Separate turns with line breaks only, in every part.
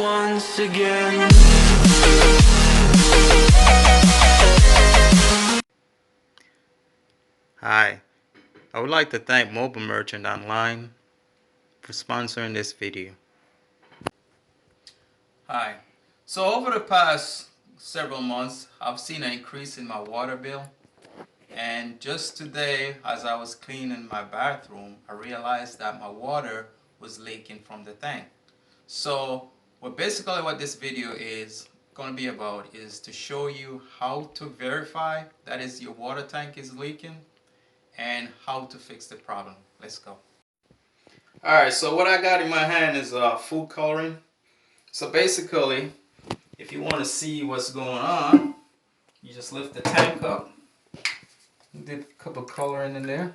once again.
Hi, I would like to thank Mobile Merchant Online for sponsoring this video. Hi, so over the past several months, I've seen an increase in my water bill. And just today, as I was cleaning my bathroom, I realized that my water was leaking from the tank. So, basically what this video is going to be about is to show you how to verify that is your water tank is leaking and how to fix the problem. Let's go. Alright, so what I got in my hand is food coloring. So basically, if you want to see what's going on, you just lift the tank up. Did a couple coloring in there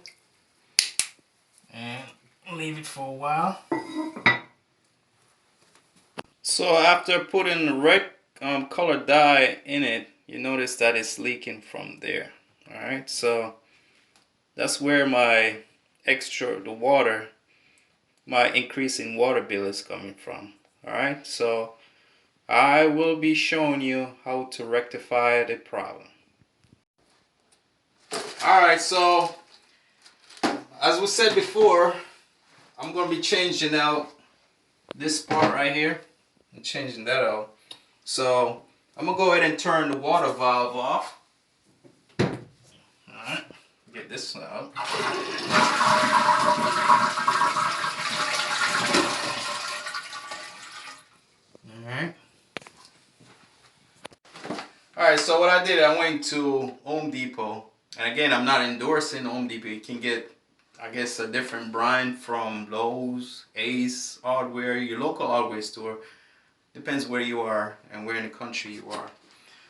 and leave it for a while. So after putting the red color dye in it, you notice that it's leaking from there. Alright, so that's where my my increase in water bill is coming from. Alright, so I will be showing you how to rectify the problem. Alright, so as we said before, I'm going to be changing out this part right here. I'm changing that out. So I'm going to go ahead and turn the water valve off. Alright, get this out. Alright, so what I did, I went to Home Depot. And again, I'm not endorsing Home Depot. You can get, I guess, a different brand from Lowe's, Ace, Hardware, your local hardware store. Depends where you are and where in the country you are.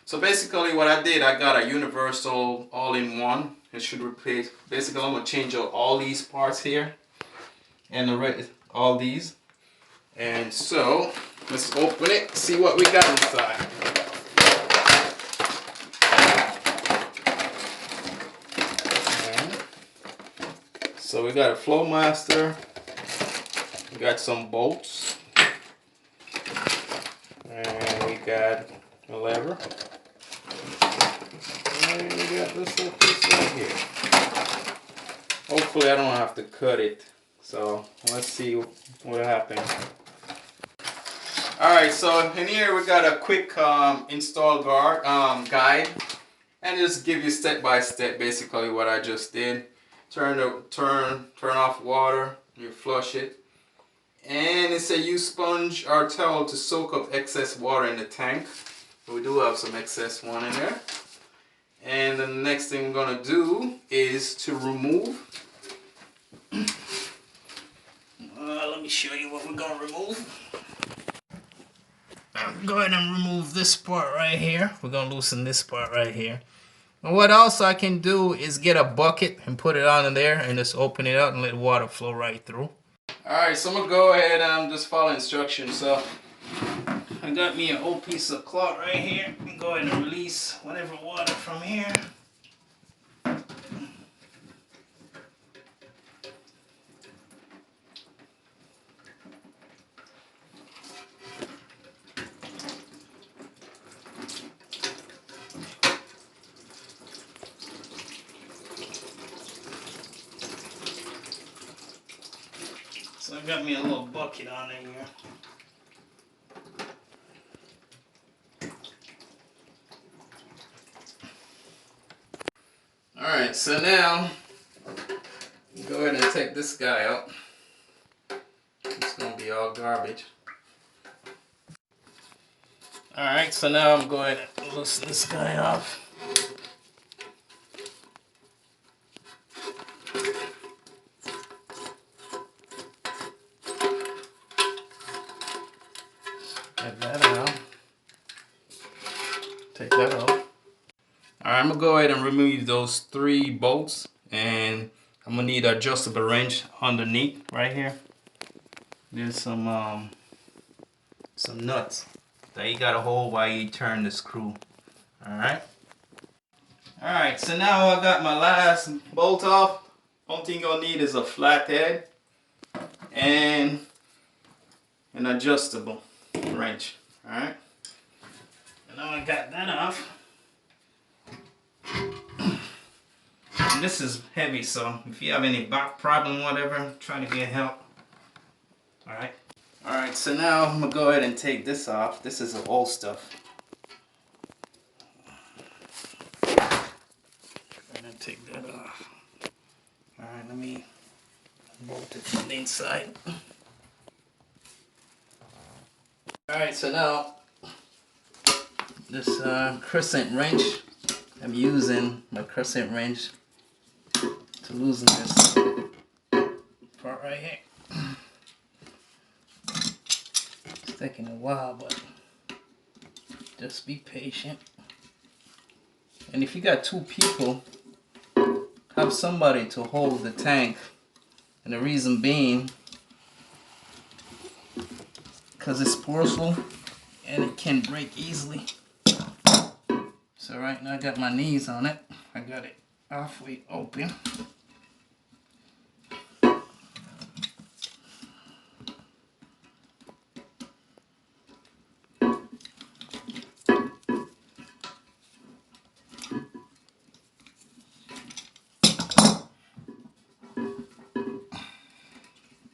So basically what I did, I got a universal all-in-one. It should replace, basically I'm going to change out all these parts here. And all these. And so, let's open it, see what we got inside. So we got a Flowmaster, we got some bolts, and we got a lever, and we got this little piece right here. Hopefully I don't have to cut it, so let's see what happens. Alright, so in here we got a quick install guide, and just give you step by step basically what I just did. Turn off water, you flush it, and it says use sponge or towel to soak up excess water in the tank. We do have some excess one in there. And the next thing we're going to do is to remove. Let me show you what we're going to remove. Go ahead and remove this part right here. We're going to loosen this part right here. And what else I can do is get a bucket and put it on in there and just open it up and let water flow right through. Alright, so I'm going to go ahead and just follow instructions. So I got me an old piece of cloth right here. And go ahead and release whatever water from here. So I got me a little bucket on in here. Alright, so now go ahead and take this guy out. It's going to be all garbage. Alright, so now I'm going to loosen this guy off. Get that out. Take that off. Alright, I'm going to go ahead and remove those 3 bolts, and I'm going to need an adjustable wrench underneath right here. There's some nuts that you got to hold while you turn the screw. Alright. Alright, so now I got my last bolt off. Only thing you'll need is a flathead and an adjustable wrench. Alright? And now I got that off. And this is heavy, so if you have any back problem, whatever, try to get help. Alright? Alright, so now I'm going to go ahead and take this off. This is the old stuff. I'm going to take that off. Alright, let me bolt it from the inside. Alright, so now this crescent wrench, I'm using my crescent wrench to loosen this part right here. It's taking a while, but just be patient. And if you got two people, have somebody to hold the tank. And the reason being, because it's porcelain and it can break easily. So right now I got my knees on it. I got it halfway open.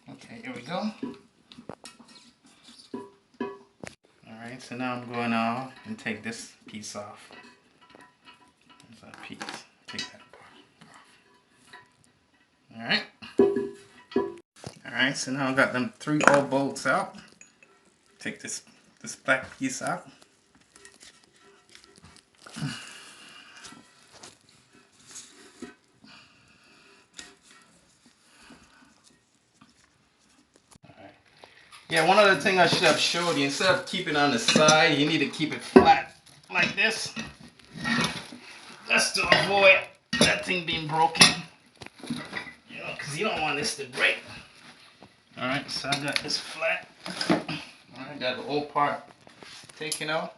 Okay, here we go. Alright, so now I'm going off and take this piece off. There's that piece. Take that part off. Alright, so now I got them 3 old bolts out. Take this black piece out. Yeah, one other thing I should have showed you, instead of keeping it on the side, you need to keep it flat like this. Just to avoid that thing being broken. You know, because you don't want this to break. Alright, so I got this flat. Alright, got the old part taken out.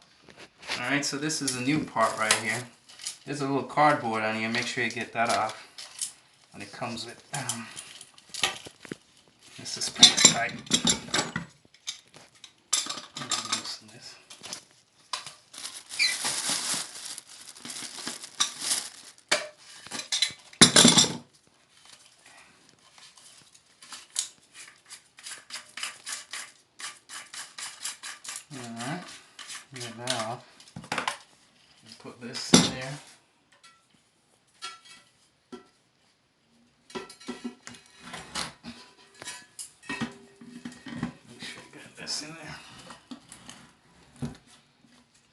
Alright, so this is a new part right here. There's a little cardboard on here, make sure you get that off. And it comes with, this is pretty tight. Loosen this. Alright, get that off. Put this in there. Make sure you got this in there.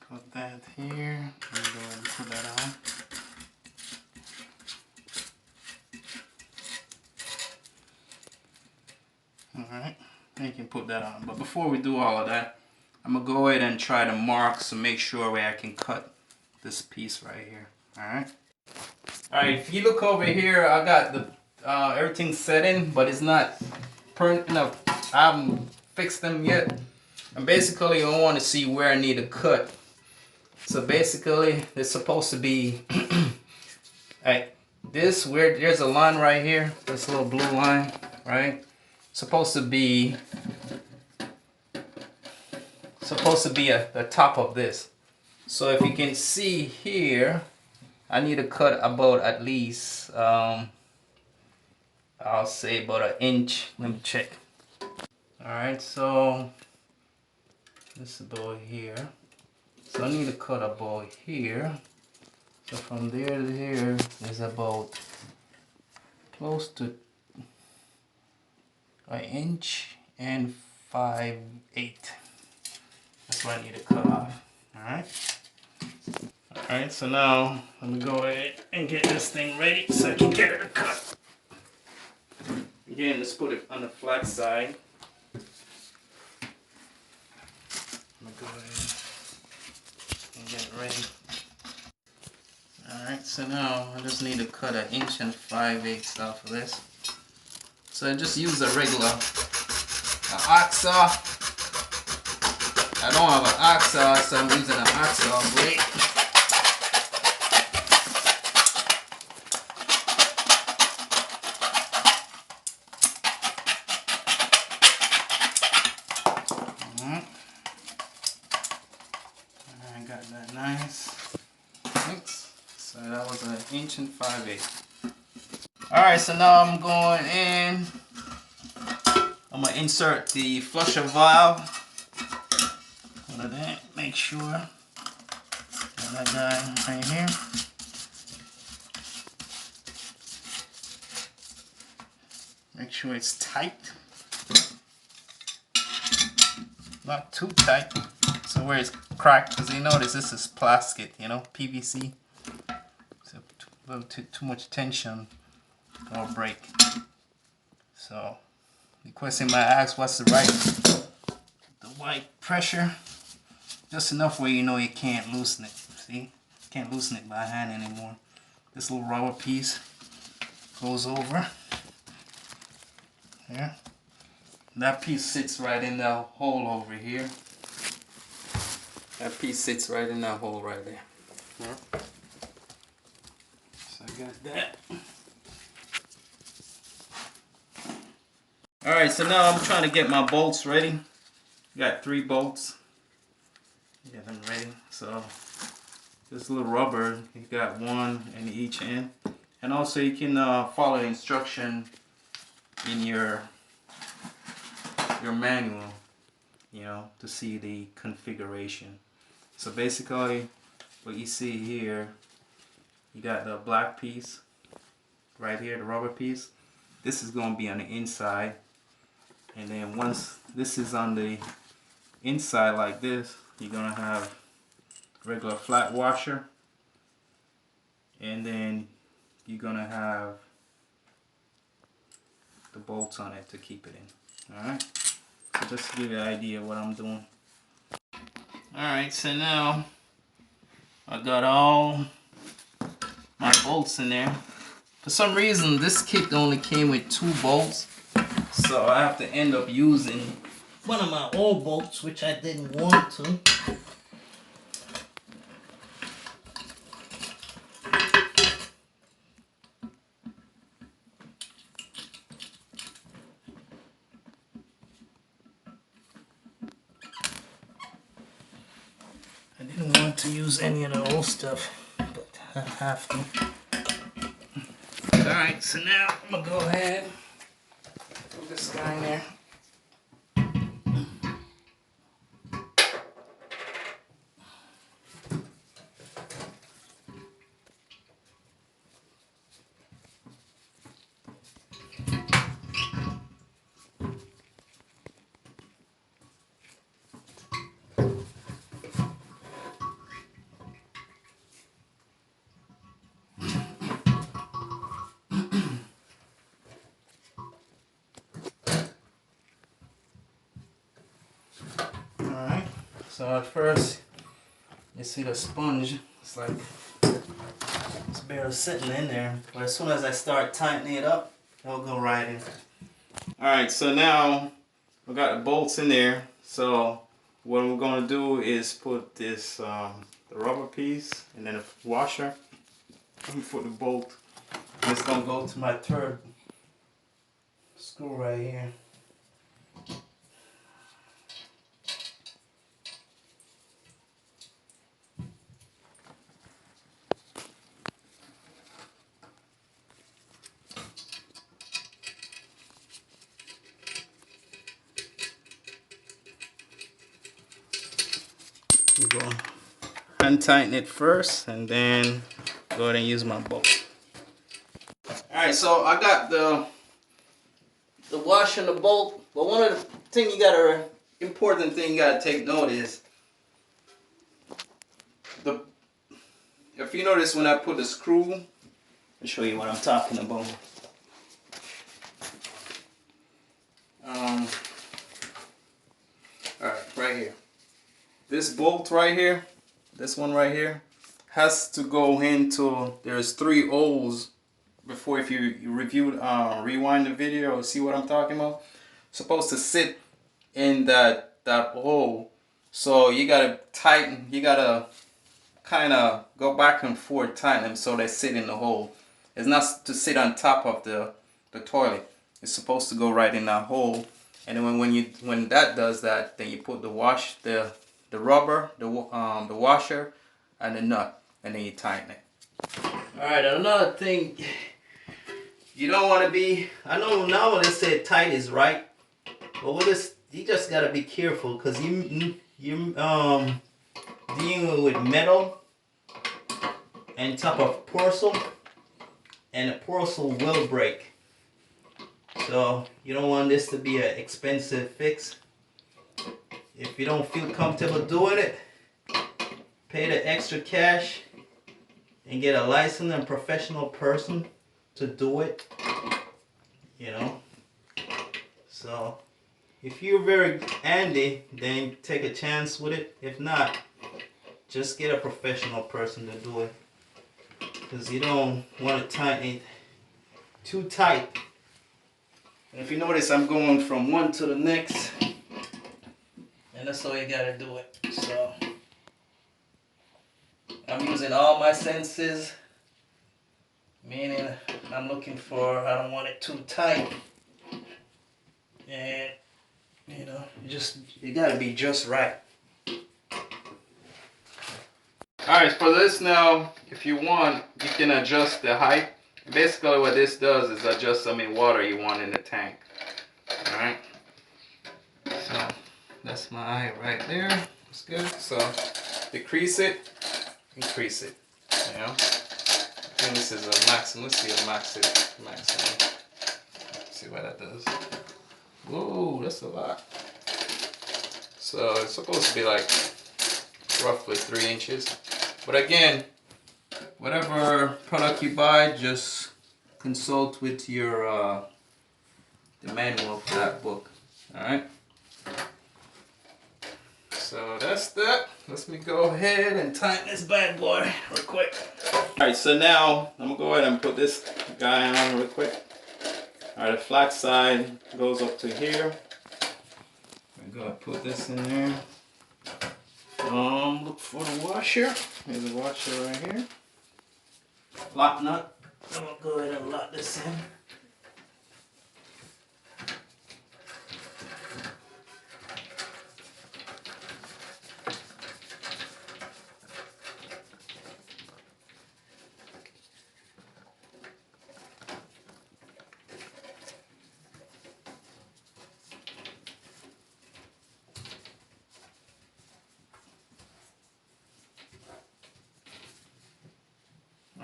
Put that here. Go ahead and put that on. Alright, and you can put that on. But before we do all of that, I'm going to go ahead and try to mark to make sure where I can cut this piece right here. Alright. Alright, if you look over here, I got the everything set in, but it's not permanent enough. I haven't fixed them yet. And basically I want to see where I need to cut. So basically it's supposed to be like this, where there's a line right here, this little blue line, right? Supposed to be at the top of this. So if you can see here, I need to cut about at least I'll say about 1 inch. Let me check. Alright, so this is about here. So I need to cut about here. So from there to here is about close to 1 inch and 5/8. That's what I need to cut off. Alright. Alright, so now let me go ahead and get this thing ready so I can get it cut. Again, let's put it on the flat side. I'm gonna go ahead and get it ready. Alright, so now I just need to cut 1 inch and 5/8 off of this. So I just use a regular ox saw. I don't have an ox saw, so I'm using an ox saw blade. Got that nice. Thanks. So that was an 1 5/8 inch. Alright, so now I'm going in. I'm gonna insert the flusher valve. Go to that, make sure. Got that guy right here. Make sure it's tight. Not too tight. So where it's cracked, because you notice this is plastic, you know, PVC. So a little too much tension, it'll break. So the question might ask, what's the right pressure? Just enough where you know you can't loosen it. See, can't loosen it by hand anymore. This little rubber piece goes over. Yeah. That piece sits right in the hole over here. That piece sits right in that hole right there. Yeah. So I got that. Alright, so now I'm trying to get my bolts ready. Got 3 bolts. Get them ready. So this little rubber, you got 1 in each end. And also you can follow the instruction in your manual, you know, to see the configuration. So basically what you see here, you got the black piece right here, the rubber piece. This is going to be on the inside, and then once this is on the inside like this, you're going to have regular flat washer, and then you're going to have the bolts on it to keep it in. Alright, so just to give you an idea of what I'm doing. Alright, so now I got all my bolts in there. For some reason this kit only came with 2 bolts, so I have to end up using one of my old bolts, which I didn't want to. I didn't want to use any of the old stuff, but I have to. Alright, so now I'm going to go ahead and put this guy in there. Alright, so at first you see the sponge, it's like it's barely sitting in there, but as soon as I start tightening it up, it'll go right in. Alright, so now we got the bolts in there, so what we're going to do is put this the rubber piece and then a washer and put the bolt. And it's going to go to my 3rd screw right here. I'm going to untighten it first and then go ahead and use my bolt. Alright, so I got the washer and the bolt, but one of the important thing you gotta take note is if you notice when I put the screw, I'll show you what I'm talking about. Alright, right here. This bolt right here, this one right here, has to go into, there's 3 holes before, if you rewind the video or see what I'm talking about, supposed to sit in that hole. So you gotta tighten, you gotta kind of go back and forth, tighten them so they sit in the hole. It's not to sit on top of the toilet. It's supposed to go right in that hole. And then when that does that, then you put the the rubber, the washer, and the nut, and then you tighten it. All right, another thing, you don't want to be, I know now when they say tight is right, but with this, you just gotta be careful because you dealing with metal and top of porcelain, and the porcelain will break. So you don't want this to be an expensive fix. If you don't feel comfortable doing it, pay the extra cash and get a licensed and professional person to do it. You know. So if you're very handy, then take a chance with it. If not, just get a professional person to do it. Because you don't want to tighten it too tight. And if you notice, I'm going from one to the next. And that's how you gotta do it. So I'm using all my senses. Meaning I'm looking for, I don't want it too tight. And you know, you gotta be just right. Alright, for this now, if you want, you can adjust the height. Basically what this does is adjust how many water you want in the tank. Alright. So that's my height right there. That's good. So decrease it, increase it. You know? I think this is a maximum. Let's see a maximum. Let's see what that does. Whoa, that's a lot. So it's supposed to be like roughly 3 inches. But again, whatever product you buy, just consult with your the manual for that book. Alright. So that's that. Let me go ahead and tighten this bad boy real quick. Alright, so now I'm gonna go ahead and put this guy on real quick. Alright, the flat side goes up to here. I'm gonna put this in there. Look for the washer. There's a washer right here. Lock nut. I'm gonna go ahead and lock this in.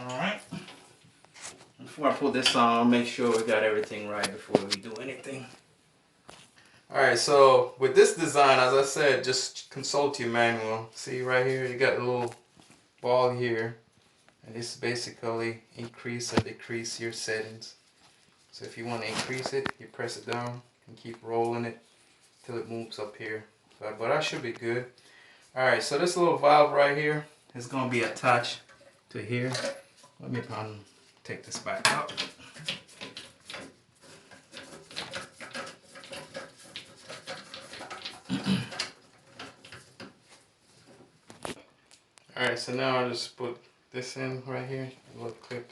Alright. Before I put this on, I'll make sure we got everything right before we do anything. Alright, so with this design, as I said, just consult your manual. See right here, you got a little ball here. And this basically increase or decrease your settings. So if you want to increase it, you press it down and keep rolling it till it moves up here. But that should be good. Alright, so this little valve right here is going to be attached to here. Let me take this back up. Alright, so now I'll just put this in right here, a little clip.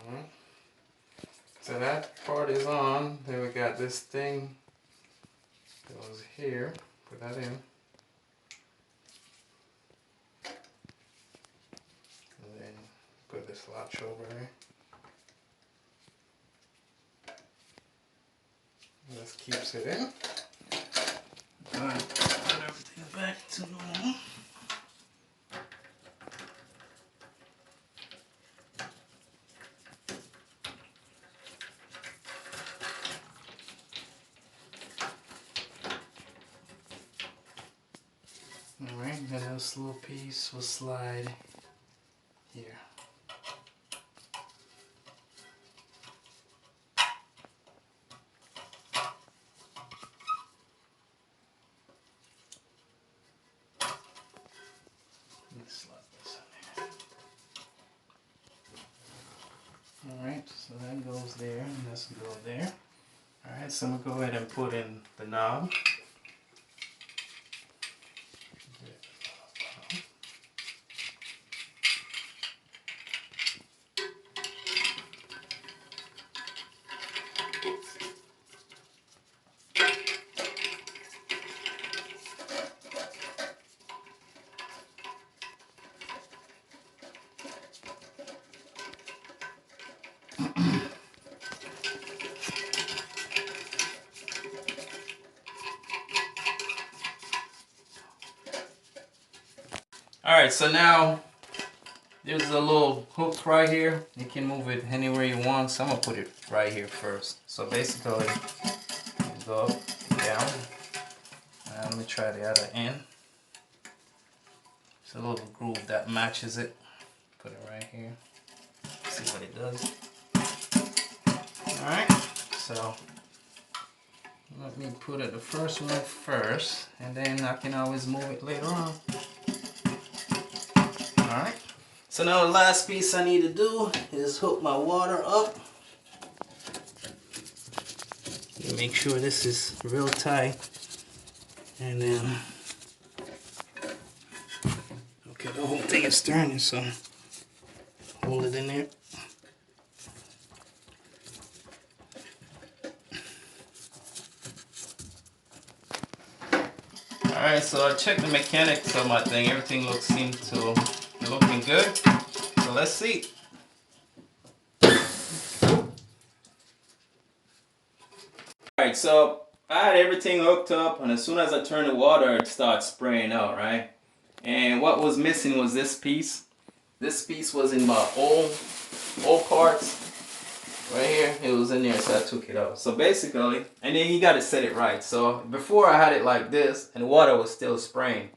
Alright. So that part is on. Then we got this thing goes here. Put that in. And then put this latch over there. This keeps it in. Alright, put everything back to normal. Alright, then this little piece will slide here. Slide this in there. Alright, so that goes there and this will go there. Alright, so I'm going to go ahead and put in the knob. Alright, so now there's a little hook right here. You can move it anywhere you want. So I'm going to put it right here first. So basically, you go up, down. And let me try the other end. It's a little groove that matches it. Put it right here. See what it does. Alright, so let me put it the first one first, and then I can always move it later on. Alright, so now the last piece I need to do is hook my water up. Make sure this is real tight, and then okay, the whole thing is turning, so hold it in there. Alright, so I checked the mechanics of my thing. Everything seems to be looking good. So let's see. Alright, so I had everything hooked up, and as soon as I turn the water, it starts spraying out, right? And what was missing was this piece. This piece was in my old parts. Right here, it was in there, so I took it out. So basically, and then you got to set it right. So before I had it like this, and the water was still spraying.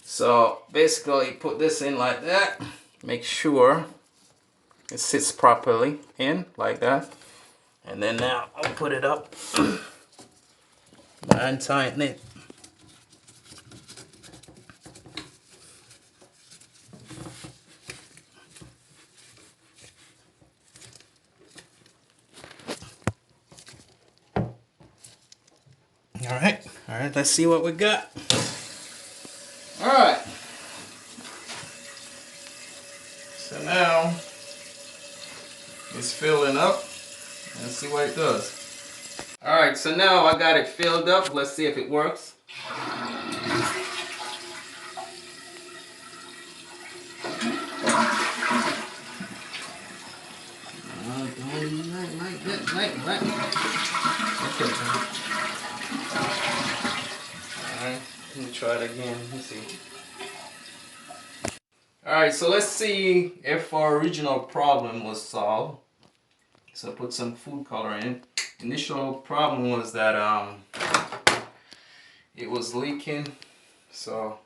So basically, put this in like that. Make sure it sits properly in like that. And then now I'll put it up and tighten it. All right, let's see what we got. All right. So now it's filling up. Let's see what it does. All right, so now I got it filled up. Let's see if it works. Like that. Okay. Alright, let me try it again. Let's see. Alright, so let's see if our original problem was solved. So I put some food color in. Initial problem was that it was leaking. So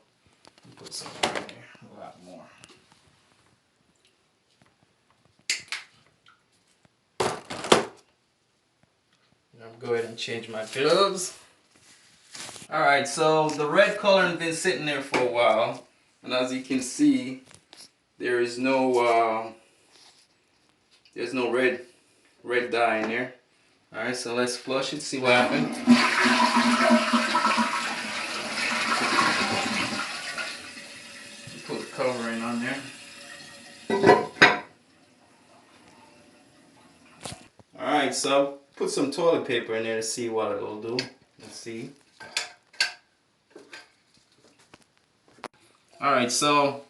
put some in there, a lot more. I'll go ahead and change my gloves. Alright, so the red color has been sitting there for a while, and as you can see, there is no red dye in there. Alright, so let's flush it, see what happened. Put the covering on there. Alright, so put some toilet paper in there to see what it will do. Let's see. Alright, so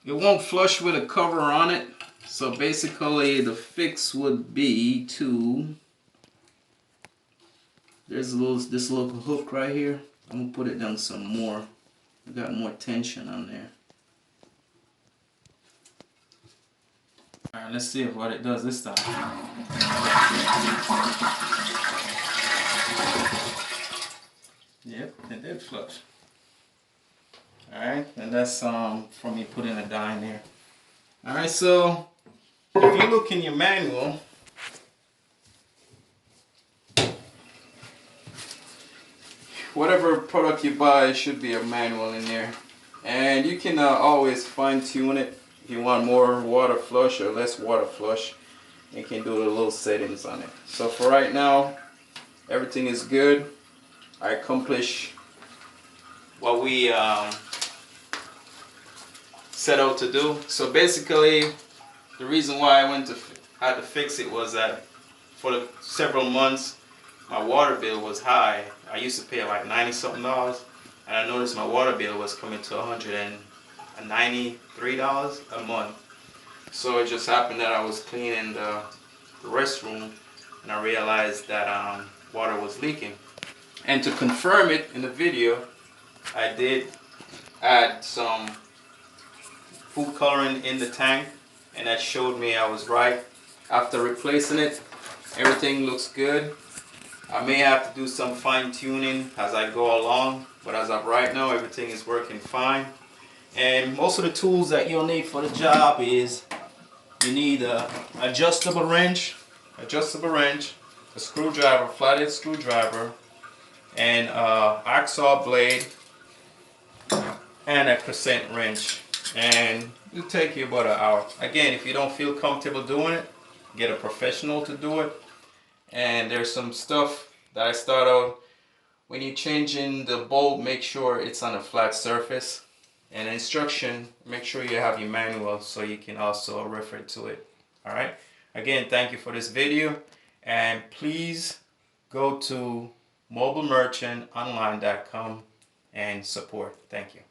it won't flush with a cover on it. So basically the fix would be to, there's this little hook right here. I'm gonna put it down some more. I got more tension on there. Alright, let's see what it does this time. Yep, it did flush. Alright, and that's from me putting a dye in there. Alright, so if you look in your manual, whatever product you buy should be a manual in there. And you can always fine tune it. If you want more water flush or less water flush, you can do the little settings on it. So for right now, everything is good. I accomplished what we set out to do. So basically, the reason why I had to fix it was that for several months my water bill was high. I used to pay like $90-something, and I noticed my water bill was coming to $193 a month. So it just happened that I was cleaning the restroom, and I realized that water was leaking. And to confirm it in the video, I did add some food coloring in the tank, and that showed me I was right. After replacing it, everything looks good. I may have to do some fine tuning as I go along, but as of right now, everything is working fine. And most of the tools that you'll need for the job is you need a adjustable wrench, a screwdriver, flathead screwdriver, and a hacksaw blade, and a crescent wrench. And it'll take you about an hour. Again, if you don't feel comfortable doing it, get a professional to do it. And there's some stuff that I start out, when you're changing the bolt, make sure it's on a flat surface. And instruction, make sure you have your manual so you can also refer to it. Alright, again, thank you for this video, and please go to mobilemerchantonline.com and support. Thank you.